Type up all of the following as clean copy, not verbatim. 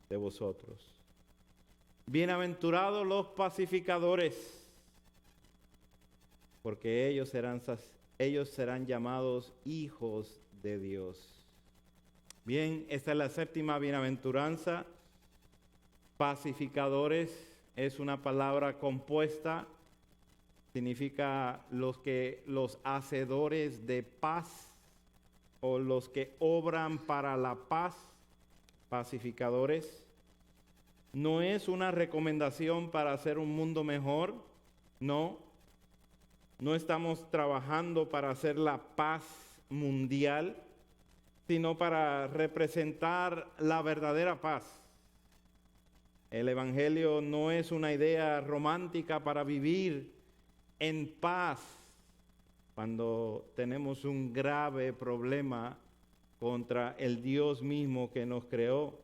de vosotros. Bienaventurados los pacificadores, porque ellos serán llamados hijos de Dios. Bien, esta es la séptima bienaventuranza. Pacificadores es una palabra compuesta, significa los hacedores de paz o los que obran para la paz, pacificadores. No es una recomendación para hacer un mundo mejor, no estamos trabajando para hacer la paz mundial, sino para representar la verdadera paz. El Evangelio no es una idea romántica para vivir en paz cuando tenemos un grave problema contra el Dios mismo que nos creó,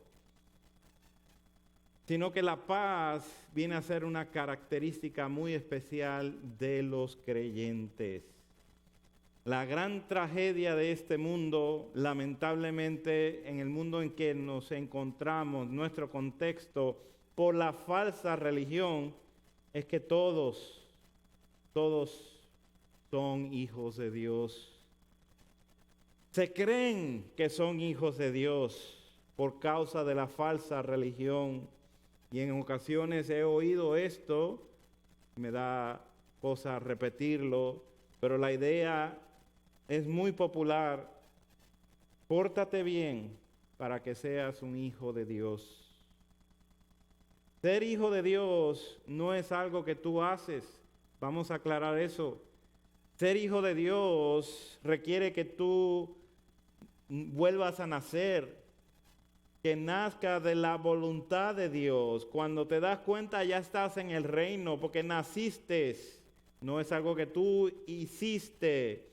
sino que la paz viene a ser una característica muy especial de los creyentes. La gran tragedia de este mundo, lamentablemente, en el mundo en que nos encontramos, nuestro contexto, por la falsa religión, es que todos son hijos de Dios. Se creen que son hijos de Dios por causa de la falsa religión. Y en ocasiones he oído esto, me da cosa repetirlo, pero la idea es muy popular: pórtate bien para que seas un hijo de Dios. Ser hijo de Dios no es algo que tú haces. Vamos a aclarar eso. Ser hijo de Dios requiere que tú vuelvas a nacer, que nazca de la voluntad de Dios. Cuando te das cuenta ya estás en el reino porque naciste. No es algo que tú hiciste.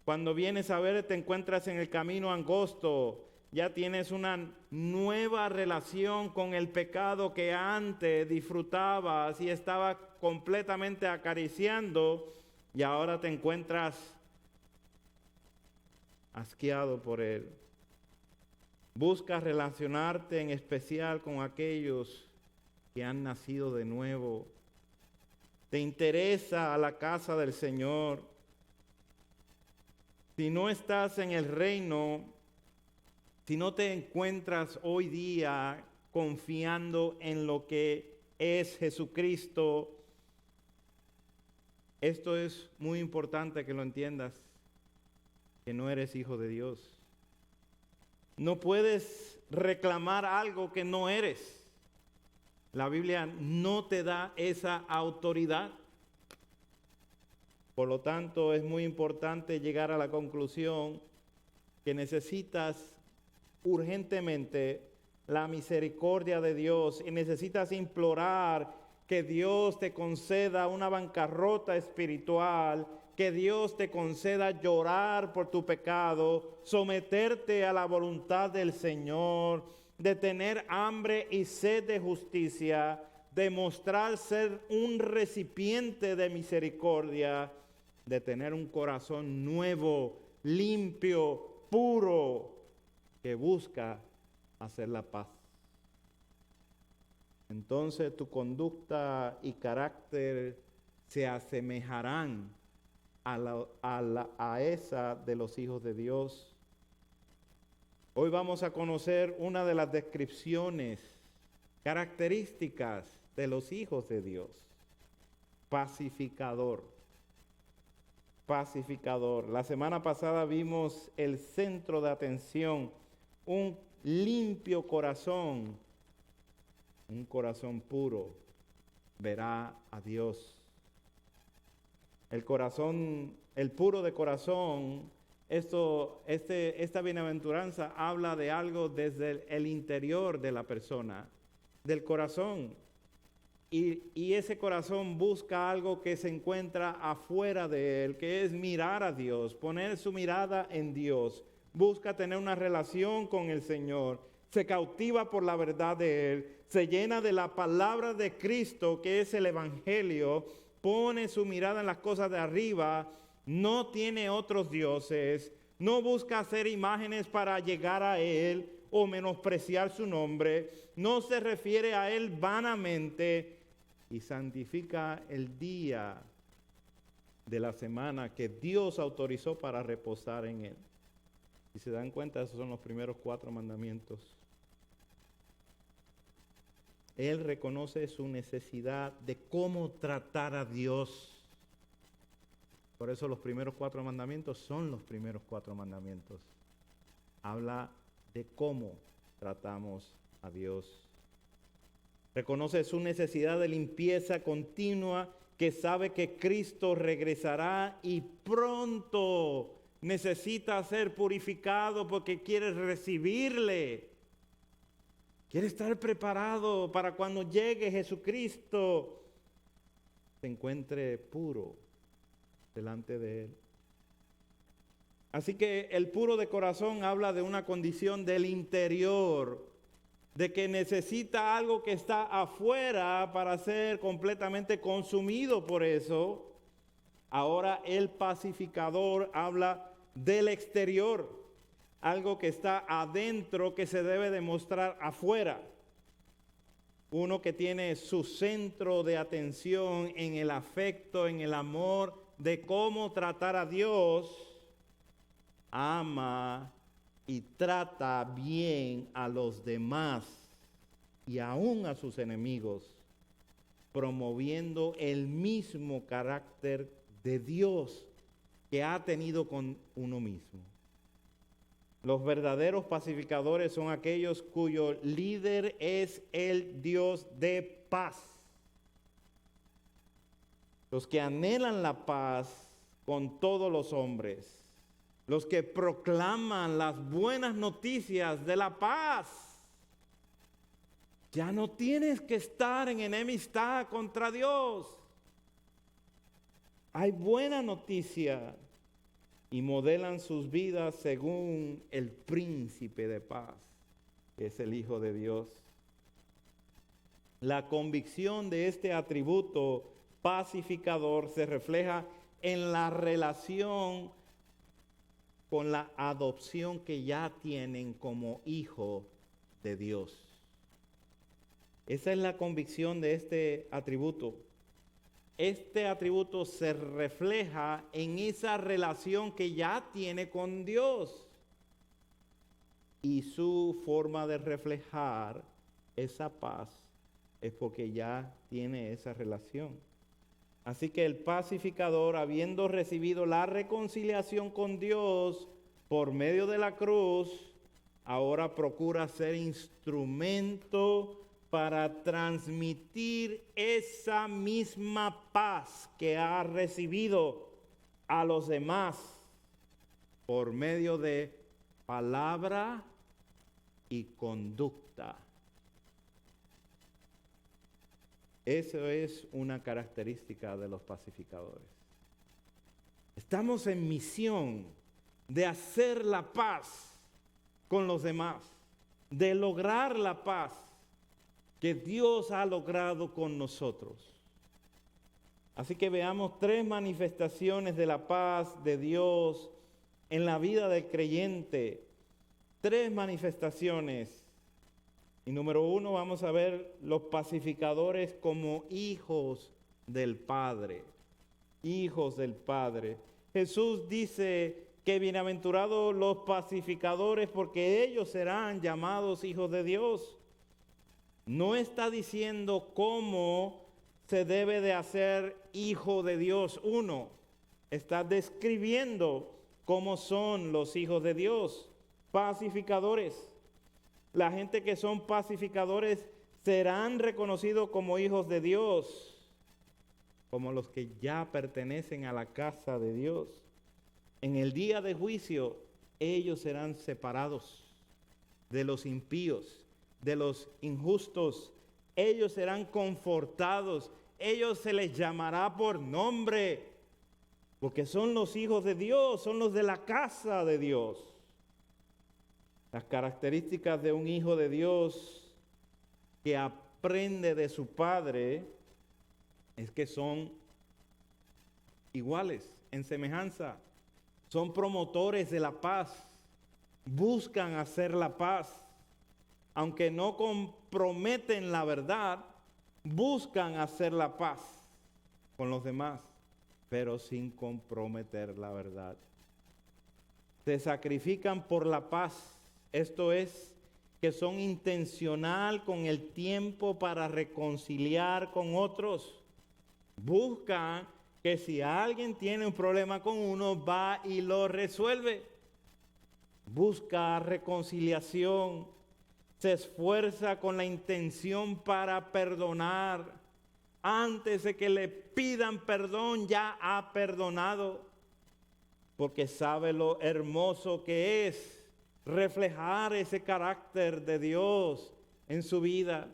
Cuando vienes a ver, te encuentras en el camino angosto. Ya tienes una nueva relación con el pecado que antes disfrutabas y estaba completamente acariciando, y ahora te encuentras asqueado por él. Buscas relacionarte en especial con aquellos que han nacido de nuevo. Te interesa a la casa del Señor. Si no estás en el reino, si no te encuentras hoy día confiando en lo que es Jesucristo, esto es muy importante que lo entiendas, que no eres hijo de Dios. No puedes reclamar algo que no eres. La Biblia no te da esa autoridad. Por lo tanto, es muy importante llegar a la conclusión que necesitas urgentemente la misericordia de Dios y necesitas implorar que Dios te conceda una bancarrota espiritual, que Dios te conceda llorar por tu pecado, someterte a la voluntad del Señor, de tener hambre y sed de justicia, demostrar ser un recipiente de misericordia, de tener un corazón nuevo, limpio, puro, que busca hacer la paz. Entonces tu conducta y carácter se asemejarán a esa de los hijos de Dios. Hoy vamos a conocer una de las descripciones características de los hijos de Dios. Pacificador. Pacificador. La semana pasada vimos el centro de atención, un limpio corazón, un corazón puro, verá a Dios. El corazón, el puro de corazón, esta bienaventuranza habla de algo desde el interior de la persona, del corazón. Y ese corazón busca algo que se encuentra afuera de él, que es mirar a Dios, poner su mirada en Dios. Busca tener una relación con el Señor, se cautiva por la verdad de Él, se llena de la palabra de Cristo, que es el Evangelio, pone su mirada en las cosas de arriba, no tiene otros dioses, no busca hacer imágenes para llegar a Él o menospreciar su nombre, no se refiere a Él vanamente y santifica el día de la semana que Dios autorizó para reposar en Él. Si se dan cuenta, esos son los primeros 4 mandamientos. Él reconoce su necesidad de cómo tratar a Dios. Por eso los primeros 4 mandamientos son los primeros 4 mandamientos. Habla de cómo tratamos a Dios. Reconoce su necesidad de limpieza continua, que sabe que Cristo regresará y pronto necesita ser purificado porque quiere recibirle. Quiere estar preparado para cuando llegue Jesucristo, se encuentre puro delante de Él. Así que el puro de corazón habla de una condición del interior, de que necesita algo que está afuera para ser completamente consumido por eso. Ahora el pacificador habla del exterior, algo que está adentro que se debe demostrar afuera. Uno que tiene su centro de atención en el afecto, en el amor, de cómo tratar a Dios, ama y trata bien a los demás y aún a sus enemigos, promoviendo el mismo carácter de Dios que ha tenido con uno mismo. Los verdaderos pacificadores son aquellos cuyo líder es el Dios de paz. Los que anhelan la paz con todos los hombres. Los que proclaman las buenas noticias de la paz. Ya no tienes que estar en enemistad contra Dios. Hay buena noticia. Y modelan sus vidas según el príncipe de paz, que es el Hijo de Dios. La convicción de este atributo pacificador se refleja en la relación con la adopción que ya tienen como hijo de Dios. Esa es la convicción de este atributo. Este atributo se refleja en esa relación que ya tiene con Dios. Y su forma de reflejar esa paz es porque ya tiene esa relación. Así que el pacificador, habiendo recibido la reconciliación con Dios por medio de la cruz, ahora procura ser instrumento para transmitir esa misma paz que ha recibido a los demás por medio de palabra y conducta. Eso es una característica de los pacificadores. Estamos en misión de hacer la paz con los demás, de lograr la paz que Dios ha logrado con nosotros. Así que veamos 3 manifestaciones de la paz de Dios en la vida del creyente. 3 manifestaciones. Y número 1, vamos a ver los pacificadores como hijos del Padre. Hijos del Padre. Jesús dice que bienaventurados los pacificadores porque ellos serán llamados hijos de Dios. No está diciendo cómo se debe de hacer hijo de Dios. Uno, está describiendo cómo son los hijos de Dios, pacificadores. La gente que son pacificadores serán reconocidos como hijos de Dios, como los que ya pertenecen a la casa de Dios. En el día de juicio, ellos serán separados de los impíos, de los injustos. Ellos serán confortados. Ellos se les llamará por nombre, porque son los hijos de Dios, son los de la casa de Dios. Las características de un hijo de Dios que aprende de su padre es que son iguales en semejanza. Son promotores de la paz. Buscan hacer la paz. aunque no comprometen la verdad, buscan hacer la paz con los demás, pero sin comprometer la verdad. Se sacrifican por la paz, esto es, que son intencional con el tiempo para reconciliar con otros. Buscan que si alguien tiene un problema con uno, va y lo resuelve. Busca reconciliación, se esfuerza con la intención para perdonar. Antes de que le pidan perdón, ya ha perdonado, porque sabe lo hermoso que es reflejar ese carácter de Dios en su vida.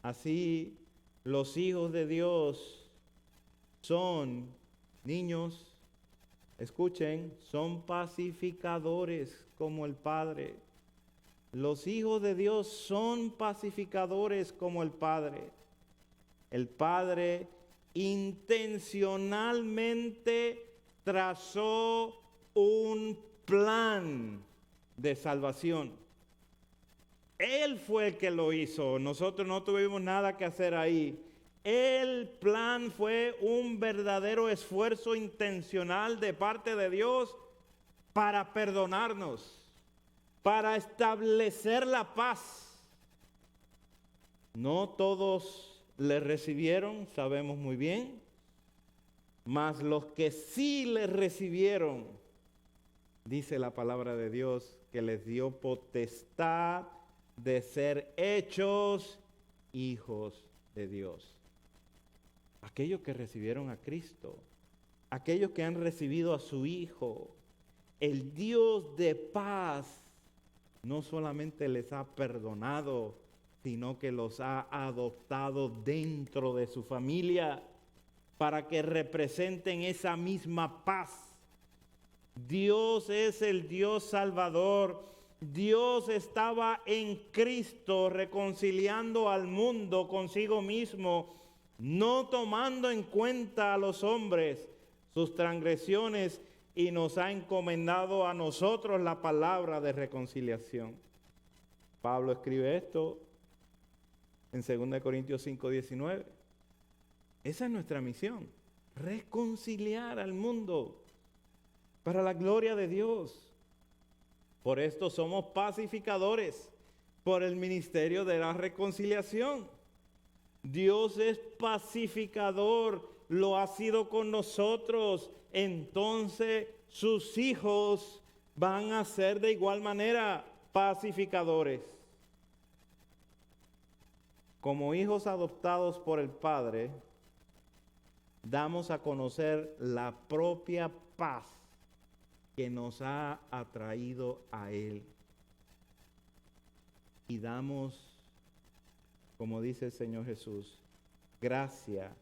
Así, los hijos de Dios son niños, escuchen, son pacificadores como el Padre. Los hijos de Dios son pacificadores como el Padre. El Padre intencionalmente trazó un plan de salvación. Él fue el que lo hizo. Nosotros no tuvimos nada que hacer ahí. El plan fue un verdadero esfuerzo intencional de parte de Dios para perdonarnos, para establecer la paz. No todos le recibieron, sabemos muy bien, mas los que sí le recibieron, dice la palabra de Dios, que les dio potestad de ser hechos hijos de Dios. Aquellos que recibieron a Cristo, aquellos que han recibido a su Hijo, el Dios de paz no solamente les ha perdonado, sino que los ha adoptado dentro de su familia para que representen esa misma paz. Dios es el Dios Salvador. Dios estaba en Cristo reconciliando al mundo consigo mismo, no tomando en cuenta a los hombres sus transgresiones, y nos ha encomendado a nosotros la palabra de reconciliación. Pablo escribe esto en 2 Corintios 5:19. Esa es nuestra misión, reconciliar al mundo para la gloria de Dios. Por esto somos pacificadores, por el ministerio de la reconciliación. Dios es pacificador, lo ha sido con nosotros. Entonces sus hijos van a ser de igual manera pacificadores. Como hijos adoptados por el Padre, damos a conocer la propia paz que nos ha atraído a Él. Y damos, como dice el Señor Jesús, gracia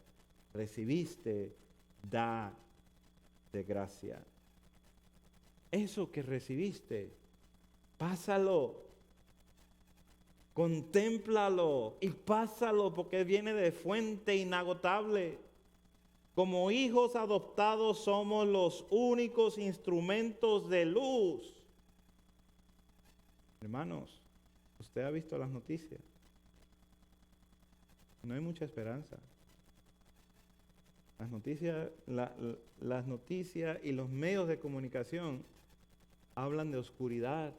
recibiste, da de gracia. Eso que recibiste, pásalo, contémplalo y pásalo, porque viene de fuente inagotable. Como hijos adoptados somos los únicos instrumentos de luz. Hermanos, usted ha visto las noticias. No hay mucha esperanza. Las noticias y los medios de comunicación hablan de oscuridad,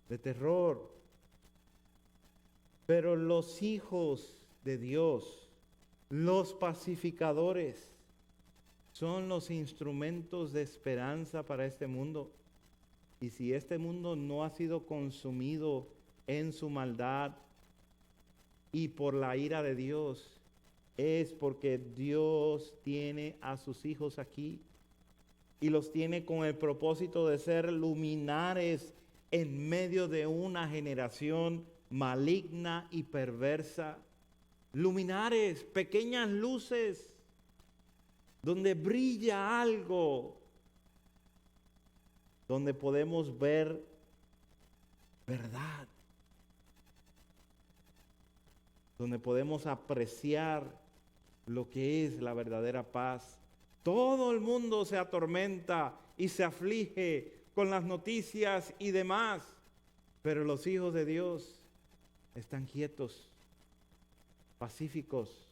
de terror. Pero los hijos de Dios, los pacificadores, son los instrumentos de esperanza para este mundo. Y si este mundo no ha sido consumido en su maldad y por la ira de Dios, es porque Dios tiene a sus hijos aquí y los tiene con el propósito de ser luminares en medio de una generación maligna y perversa. Luminares, pequeñas luces, donde brilla algo, donde podemos ver verdad, donde podemos apreciar lo que es la verdadera paz. Todo el mundo se atormenta y se aflige con las noticias y demás. Pero los hijos de Dios están quietos, pacíficos,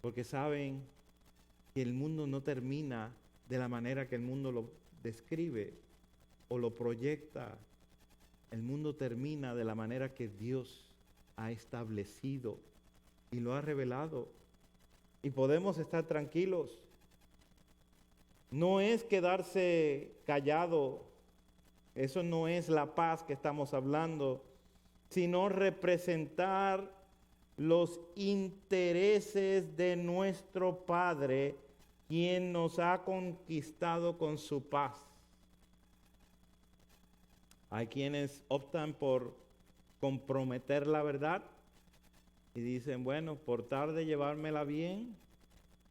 porque saben que el mundo no termina de la manera que el mundo lo describe o lo proyecta. El mundo termina de la manera que Dios ha establecido y lo ha revelado. Y podemos estar tranquilos. No es quedarse callado, eso no es la paz que estamos hablando, sino representar los intereses de nuestro Padre, quien nos ha conquistado con su paz. Hay quienes optan por comprometer la verdad y dicen, bueno, por tal de llevármela bien,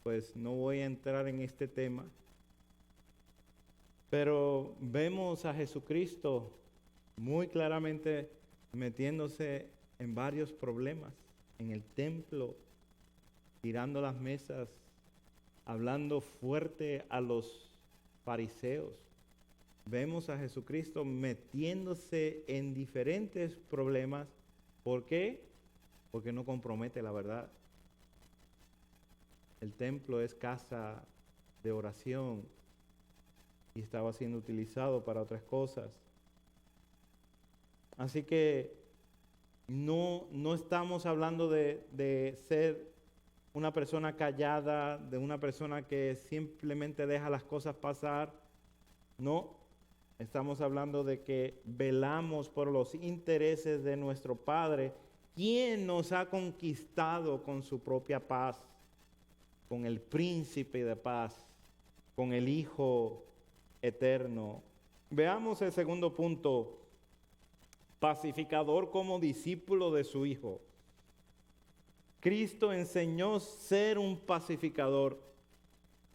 pues no voy a entrar en este tema. Pero vemos a Jesucristo muy claramente metiéndose en varios problemas, en el templo, tirando las mesas, hablando fuerte a los fariseos. Vemos a Jesucristo metiéndose en diferentes problemas. ¿Por qué? Porque no compromete la verdad. El templo es casa de oración y estaba siendo utilizado para otras cosas. Así que no estamos hablando de ser una persona callada, de una persona que simplemente deja las cosas pasar. No, estamos hablando de que velamos por los intereses de nuestro Padre, quien nos ha conquistado con su propia paz, con el príncipe de paz, con el Hijo eterno. Veamos el segundo punto: pacificador como discípulo de su Hijo. Cristo enseñó ser un pacificador.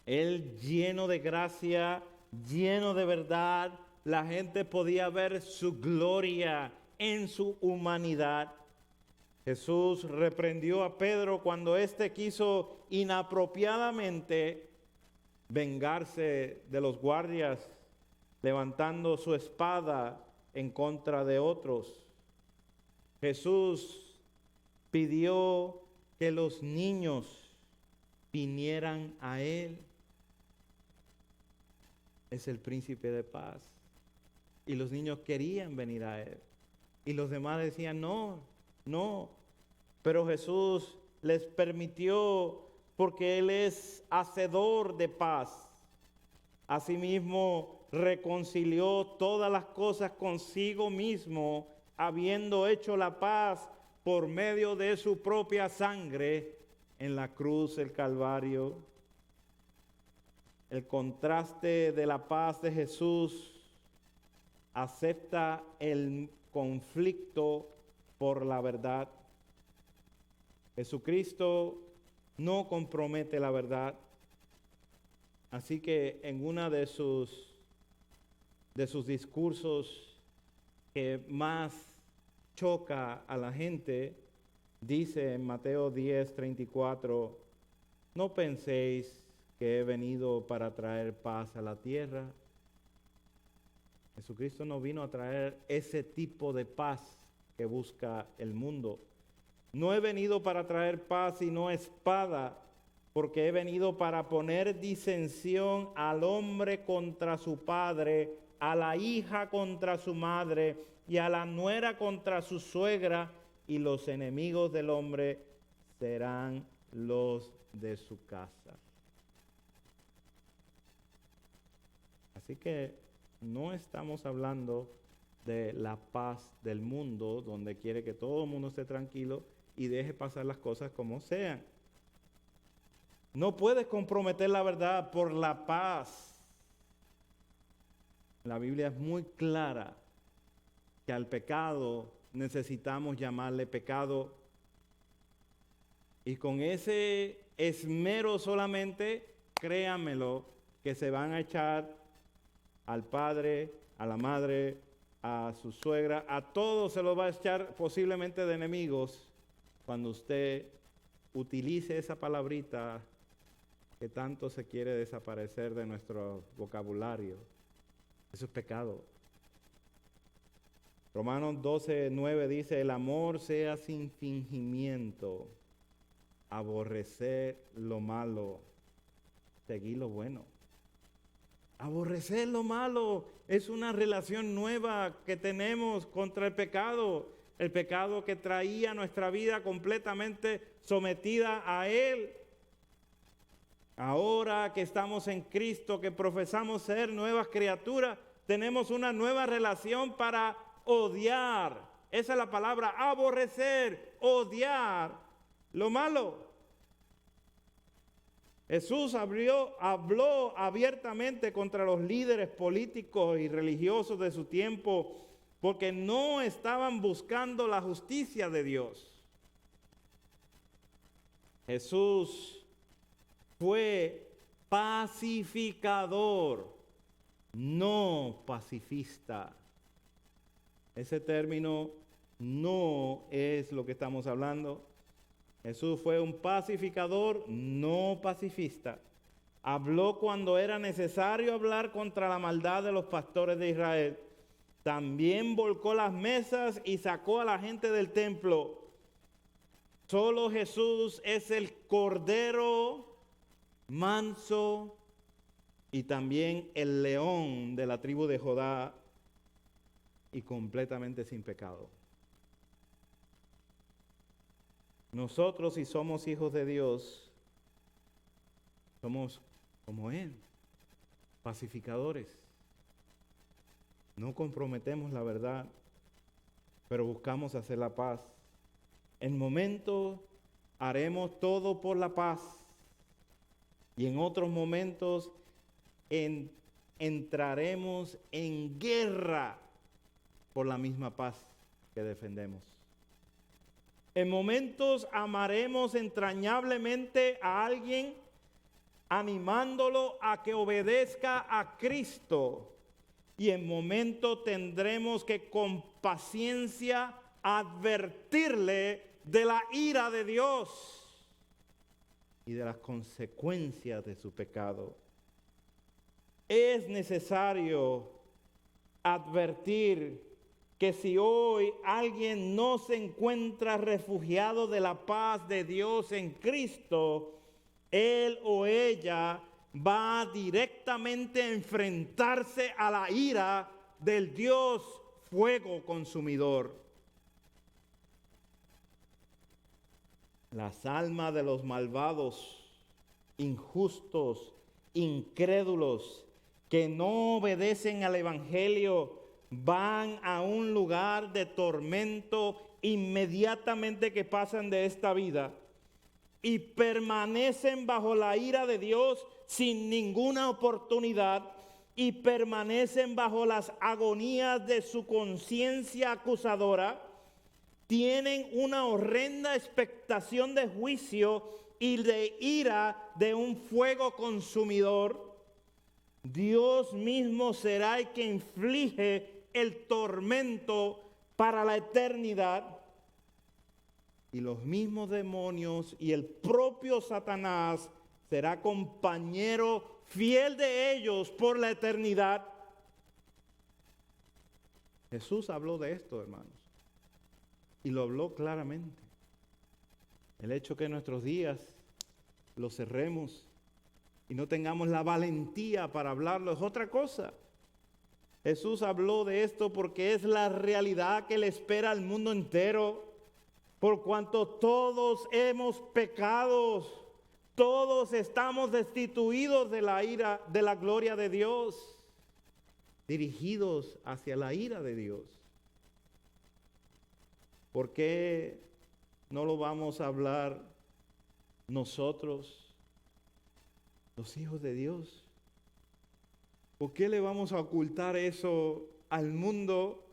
Él, lleno de gracia, lleno de verdad, la gente podía ver su gloria en su humanidad. Jesús reprendió a Pedro cuando éste quiso inapropiadamente vengarse de los guardias, levantando su espada en contra de otros. Jesús pidió que los niños vinieran a Él. Es el príncipe de paz. Y los niños querían venir a Él. Y los demás decían, no. Pero Jesús les permitió porque Él es hacedor de paz. Asimismo, reconcilió todas las cosas consigo mismo, habiendo hecho la paz por medio de su propia sangre en la cruz del Calvario. El contraste de la paz de Jesús acepta el conflicto por la verdad. Jesucristo no compromete la verdad. Así que en una de sus discursos que más choca a la gente, dice en Mateo 10:34, no penséis que he venido para traer paz a la tierra. Jesucristo no vino a traer ese tipo de paz que busca el mundo. No he venido para traer paz sino espada, porque he venido para poner disensión al hombre contra su padre, a la hija contra su madre y a la nuera contra su suegra, y los enemigos del hombre serán los de su casa. Así que no estamos hablando de la paz del mundo, donde quiere que todo el mundo esté tranquilo y deje pasar las cosas como sean. No puedes comprometer la verdad por la paz. La Biblia es muy clara que al pecado necesitamos llamarle pecado. Y con ese esmero solamente, créanmelo, que se van a echar al padre, a la madre, a su suegra, a todos se los va a echar posiblemente de enemigos cuando usted utilice esa palabrita que tanto se quiere desaparecer de nuestro vocabulario. Eso es pecado. Romanos 12:9 dice, el amor sea sin fingimiento, aborrecer lo malo, seguir lo bueno. Aborrecer lo malo es una relación nueva que tenemos contra el pecado que traía nuestra vida completamente sometida a Él. Ahora que estamos en Cristo, que profesamos ser nuevas criaturas, tenemos una nueva relación para odiar. Esa es la palabra, aborrecer, odiar lo malo. Jesús habló abiertamente contra los líderes políticos y religiosos de su tiempo porque no estaban buscando la justicia de Dios. Jesús fue pacificador, no pacifista. Ese término no es lo que estamos hablando. Jesús fue un pacificador, no pacifista. Habló cuando era necesario hablar contra la maldad de los pastores de Israel. También volcó las mesas y sacó a la gente del templo. Solo Jesús es el Cordero manso y también el león de la tribu de Judá y completamente sin pecado. Nosotros, si somos hijos de Dios, somos como Él, pacificadores. No comprometemos la verdad, pero buscamos hacer la paz. En momentos haremos todo por la paz y en otros momentos entraremos en guerra por la misma paz que defendemos. En momentos amaremos entrañablemente a alguien, animándolo a que obedezca a Cristo. Y en momentos tendremos que con paciencia advertirle de la ira de Dios y de las consecuencias de su pecado. Es necesario advertir que si hoy alguien no se encuentra refugiado de la paz de Dios en Cristo, él o ella va directamente a enfrentarse a la ira del Dios fuego consumidor. Las almas de los malvados, injustos, incrédulos, que no obedecen al Evangelio, van a un lugar de tormento inmediatamente que pasan de esta vida y permanecen bajo la ira de Dios sin ninguna oportunidad y permanecen bajo las agonías de su conciencia acusadora. Tienen una horrenda expectación de juicio y de ira de un fuego consumidor. Dios mismo será el que inflige el tormento para la eternidad. Y los mismos demonios y el propio Satanás será compañero fiel de ellos por la eternidad. Jesús habló de esto, hermanos, y lo habló claramente. El hecho que nuestros días los cerremos y no tengamos la valentía para hablarlo es otra cosa. Jesús habló de esto porque es la realidad que le espera al mundo entero. Por cuanto todos hemos pecado, todos estamos destituidos de la ira, de la gloria de Dios, dirigidos hacia la ira de Dios. ¿Por qué no lo vamos a hablar nosotros, los hijos de Dios? ¿Por qué le vamos a ocultar eso al mundo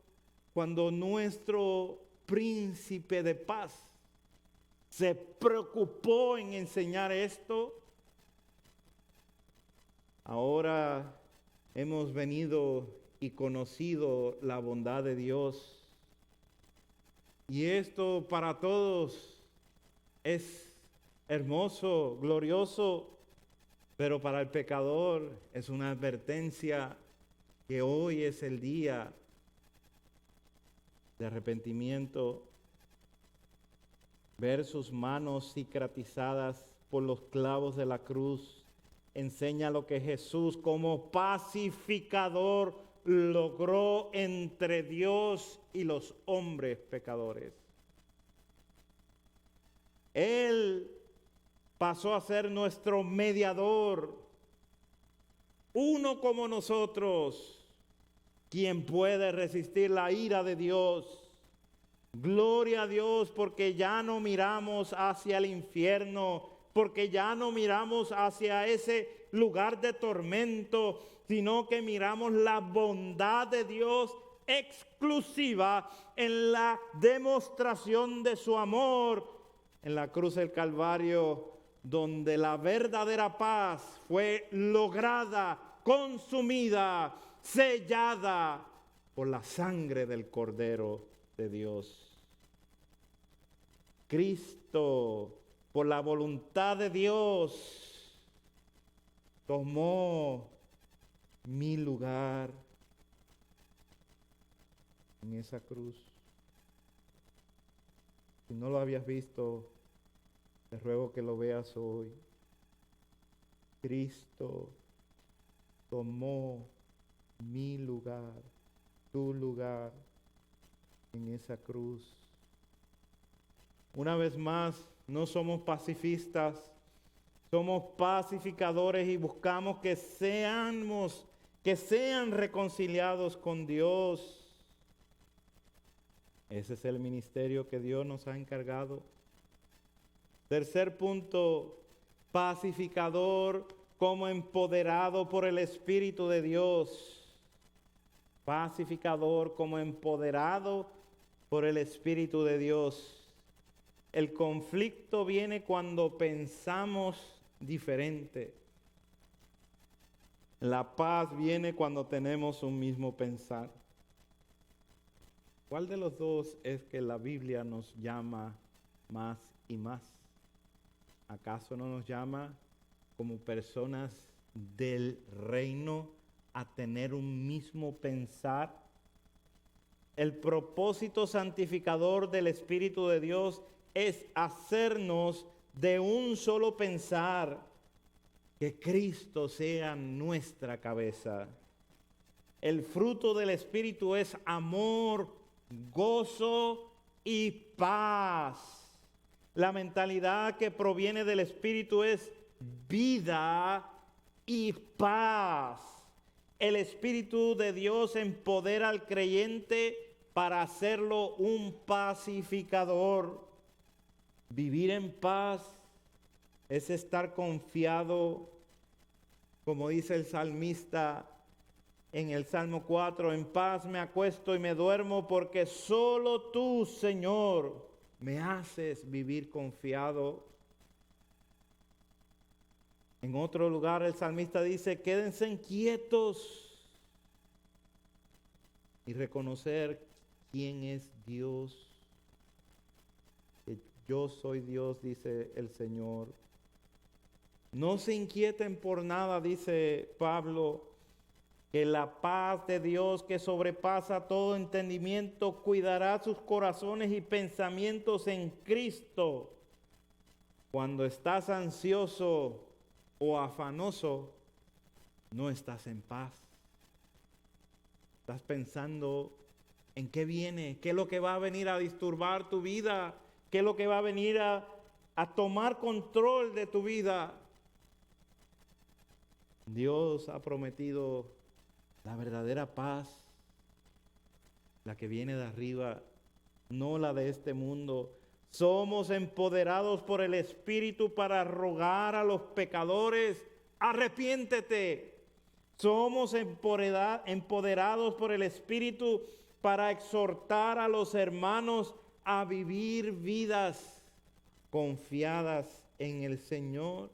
cuando nuestro príncipe de paz se preocupó en enseñar esto? Ahora hemos venido y conocido la bondad de Dios. Y esto para todos es hermoso, glorioso, pero para el pecador es una advertencia que hoy es el día de arrepentimiento, ver sus manos cicatrizadas por los clavos de la cruz, enseña lo que Jesús como pacificador logró entre Dios y los hombres pecadores. Él pasó a ser nuestro mediador, uno como nosotros. ¿Quién puede resistir la ira de Dios? Gloria a Dios, porque ya no miramos hacia el infierno, porque ya no miramos hacia ese lugar de tormento, sino que miramos la bondad de Dios exclusiva en la demostración de su amor en la cruz del Calvario, donde la verdadera paz fue lograda, consumida, sellada por la sangre del Cordero de Dios. Cristo, por la voluntad de Dios, tomó mi lugar en esa cruz. Si no lo habías visto, te ruego que lo veas hoy. Cristo tomó mi lugar, tu lugar en esa cruz. Una vez más, no somos pacifistas, somos pacificadores y buscamos que sean reconciliados con Dios. Ese es el ministerio que Dios nos ha encargado. Tercer punto, pacificador como empoderado por el Espíritu de Dios. Pacificador como empoderado por el Espíritu de Dios. El conflicto viene cuando pensamos diferente. La paz viene cuando tenemos un mismo pensar. ¿Cuál de los dos es que la Biblia nos llama más y más? ¿Acaso no nos llama como personas del reino a tener un mismo pensar? El propósito santificador del Espíritu de Dios es hacernos de un solo pensar, que Cristo sea nuestra cabeza. El fruto del Espíritu es amor, gozo y paz. La mentalidad que proviene del Espíritu es vida y paz. El Espíritu de Dios empodera al creyente para hacerlo un pacificador. Vivir en paz es estar confiado, como dice el salmista en el Salmo 4, en paz me acuesto y me duermo porque solo tú, Señor, me haces vivir confiado. En otro lugar el salmista dice, quédense quietos y reconocer quién es Dios. Que yo soy Dios, dice el Señor. No se inquieten por nada, dice Pablo, que la paz de Dios que sobrepasa todo entendimiento cuidará sus corazones y pensamientos en Cristo. Cuando estás ansioso o afanoso, no estás en paz. Estás pensando en qué viene, qué es lo que va a venir a disturbar tu vida, qué es lo que va a venir a tomar control de tu vida. Dios ha prometido la verdadera paz, la que viene de arriba, no la de este mundo. Somos empoderados por el Espíritu para rogar a los pecadores, arrepiéntete. Somos empoderados por el Espíritu para exhortar a los hermanos a vivir vidas confiadas en el Señor.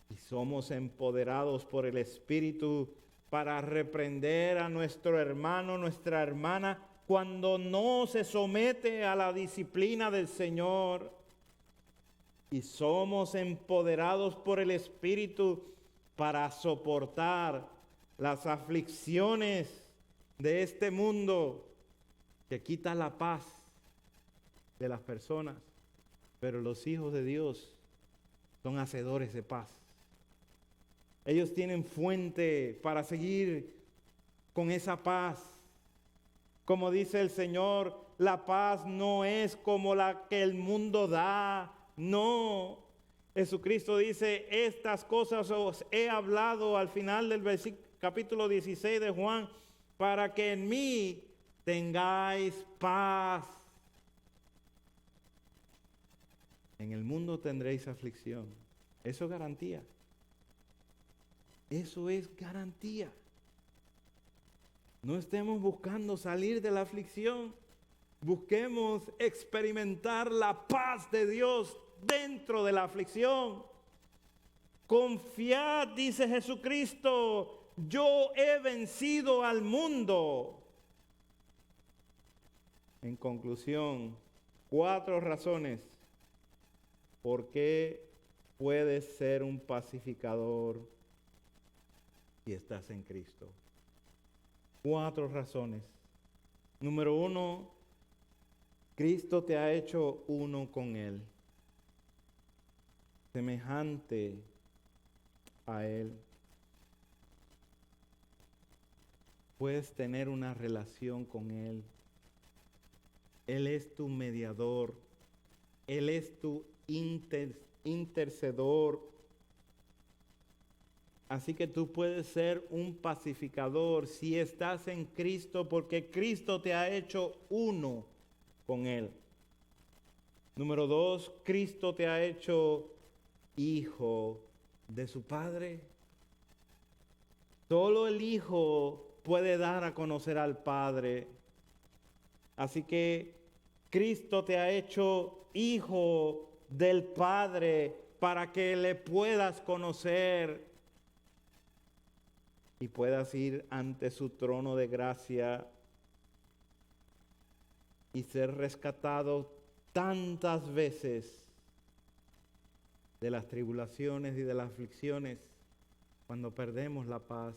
Y somos empoderados por el Espíritu para reprender a nuestro hermano, nuestra hermana, cuando no se somete a la disciplina del Señor. Y somos empoderados por el Espíritu para soportar las aflicciones de este mundo que quita la paz de las personas, pero los hijos de Dios son hacedores de paz. Ellos tienen fuente para seguir con esa paz. Como dice el Señor, la paz no es como la que el mundo da, no. Jesucristo dice, estas cosas os he hablado al final del capítulo 16 de Juan, para que en mí tengáis paz. En el mundo tendréis aflicción. Eso es garantía. Eso es garantía. No estemos buscando salir de la aflicción. Busquemos experimentar la paz de Dios dentro de la aflicción. Confiad, dice Jesucristo, yo he vencido al mundo. En conclusión, 4 razones por qué puedes ser un pacificador si estás en Cristo. 4 razones. Número 1, Cristo te ha hecho uno con Él, semejante a Él. Puedes tener una relación con Él. Él es tu mediador. Él es tu intercedor. Así que tú puedes ser un pacificador si estás en Cristo, porque Cristo te ha hecho uno con Él. Número 2, Cristo te ha hecho hijo de su Padre. Solo el Hijo puede dar a conocer al Padre. Así que Cristo te ha hecho hijo del Padre para que le puedas conocer y puedas ir ante su trono de gracia y ser rescatado tantas veces de las tribulaciones y de las aflicciones cuando perdemos la paz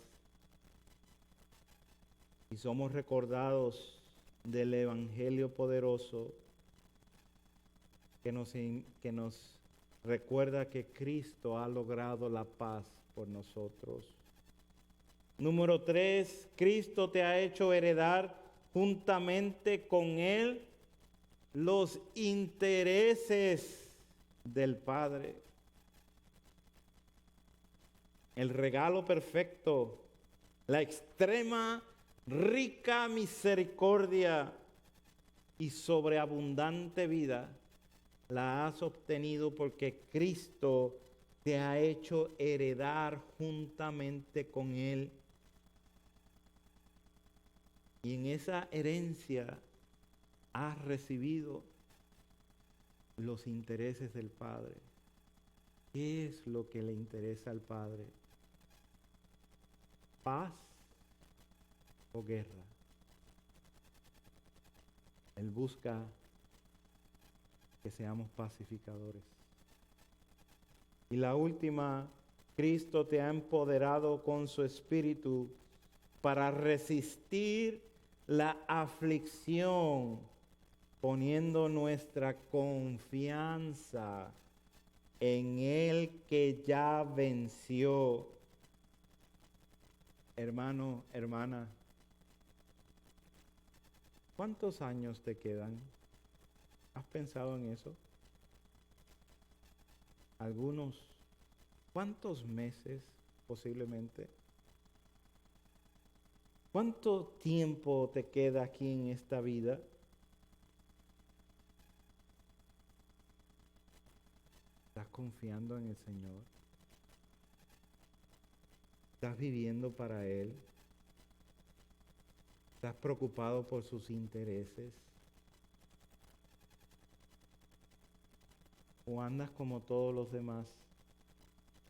y somos recordados del Evangelio poderoso que nos recuerda que Cristo ha logrado la paz por nosotros. Número 3, Cristo te ha hecho heredar juntamente con Él los intereses del Padre. El regalo perfecto, la extrema rica misericordia y sobreabundante vida la has obtenido porque Cristo te ha hecho heredar juntamente con Él. Y en esa herencia has recibido los intereses del Padre. ¿Qué es lo que le interesa al Padre? ¿Paz o guerra? Él busca que seamos pacificadores. Y la última, Cristo te ha empoderado con su Espíritu para resistir la aflicción, poniendo nuestra confianza en el que ya venció. Hermano, hermana, ¿cuántos años te quedan? ¿Has pensado en eso? Algunos, ¿cuántos meses posiblemente? ¿Cuánto tiempo te queda aquí en esta vida? ¿Estás confiando en el Señor? ¿Estás viviendo para Él? ¿Estás preocupado por sus intereses? ¿O andas como todos los demás,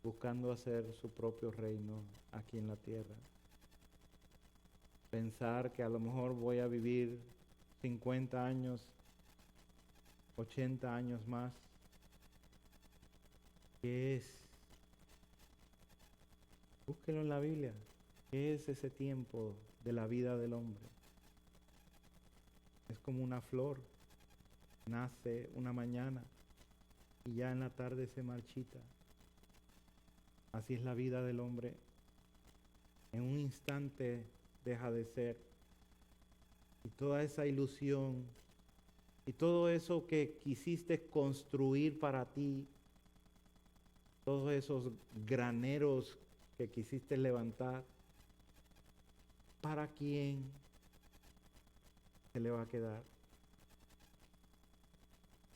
buscando hacer su propio reino aquí en la tierra? Pensar que a lo mejor voy a vivir 50 años, 80 años más. ¿Qué es? Búsquelo en la Biblia. ¿Qué es ese tiempo de la vida del hombre? Es como una flor, nace una mañana y ya en la tarde se marchita. Así es la vida del hombre. En un instante deja de ser. Y toda esa ilusión y todo eso que quisiste construir para ti, todos esos graneros que quisiste levantar, ¿para quién se le va a quedar?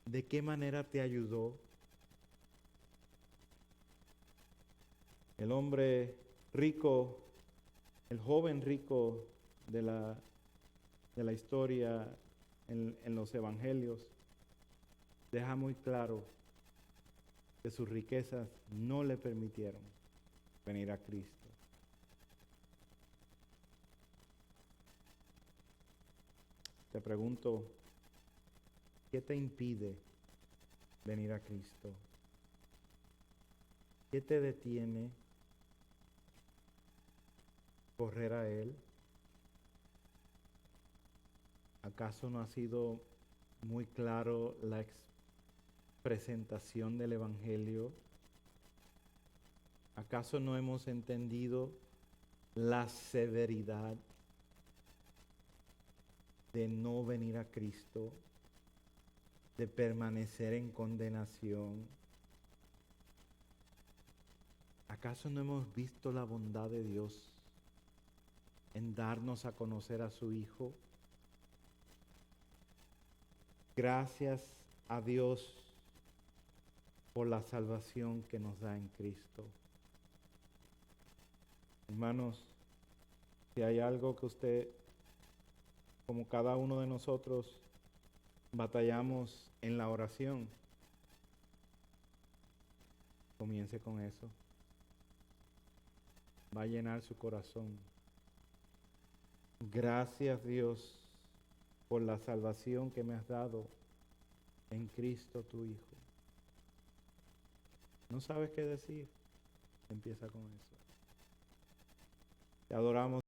¿De qué manera te ayudó? El hombre rico, el joven rico de la historia en los evangelios, deja muy claro que sus riquezas no le permitieron venir a Cristo. Te pregunto, ¿qué te impide venir a Cristo? ¿Qué te detiene correr a Él? ¿Acaso no ha sido muy claro la presentación del Evangelio? ¿Acaso no hemos entendido la severidad de no venir a Cristo, de permanecer en condenación? ¿Acaso no hemos visto la bondad de Dios en darnos a conocer a su Hijo? Gracias a Dios por la salvación que nos da en Cristo. Hermanos, si hay algo que usted, como cada uno de nosotros, batallamos en la oración, comience con eso. Va a llenar su corazón. Gracias, Dios, por la salvación que me has dado en Cristo tu Hijo. ¿No sabes qué decir? Empieza con eso. Te adoramos.